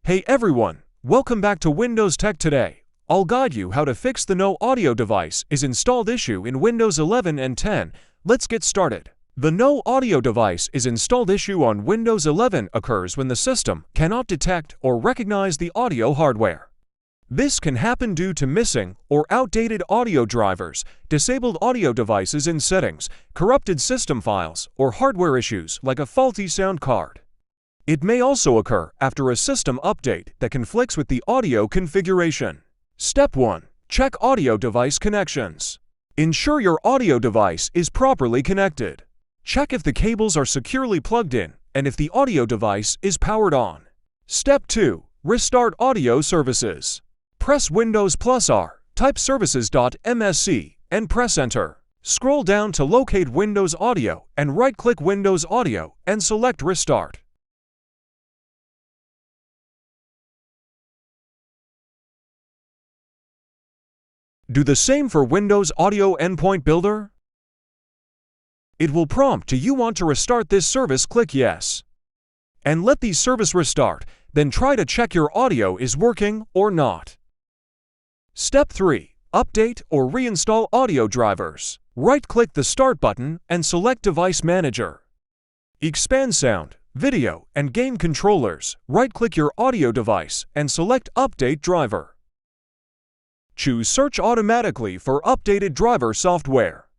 Hey everyone, welcome back to Windowz Tech today. I'll guide you how to fix the no audio device is installed issue in Windows 11 and 10. Let's get started. The no audio device is installed issue on Windows 11 occurs when the system cannot detect or recognize the audio hardware. This can happen due to missing or outdated audio drivers, disabled audio devices in settings, corrupted system files, or hardware issues like a faulty sound card. It may also occur after a system update that conflicts with the audio configuration. Step 1. Check audio device connections. Ensure your audio device is properly connected. Check if the cables are securely plugged in and if the audio device is powered on. Step 2. Restart audio services. Press Windows +R, type services.msc, and press Enter. Scroll down to locate Windows Audio and right-click Windows Audio and select Restart. Do the same for Windows Audio Endpoint Builder. It will prompt "Do you want to restart this service?" Click Yes. And let the service restart, then try to check your audio is working or not. Step 3. Update or reinstall audio drivers. Right-click the Start button and select Device Manager. Expand Sound, Video, and Game Controllers. Right-click your audio device and select Update Driver. Choose Search automatically for updated driver software.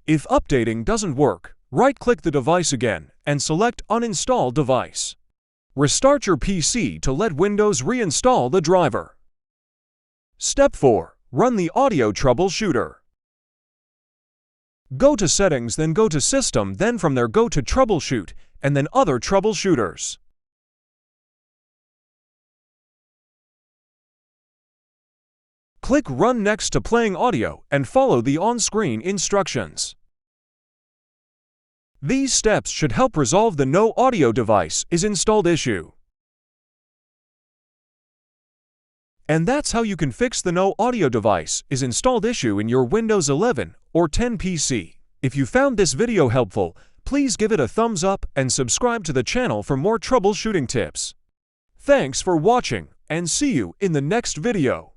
If updating doesn't work, right-click the device again and select Uninstall Device. Restart your PC to let Windows reinstall the driver. Step 4. Run the audio troubleshooter. Go to Settings, then go to System, then from there go to Troubleshoot, and then Other Troubleshooters. Click Run next to playing audio and follow the on-screen instructions. These steps should help resolve the no audio device is installed issue. And that's how you can fix the no audio device is installed issue in your Windows 11 or 10 PC. If you found this video helpful, please give it a thumbs up and subscribe to the channel for more troubleshooting tips. Thanks for watching and see you in the next video.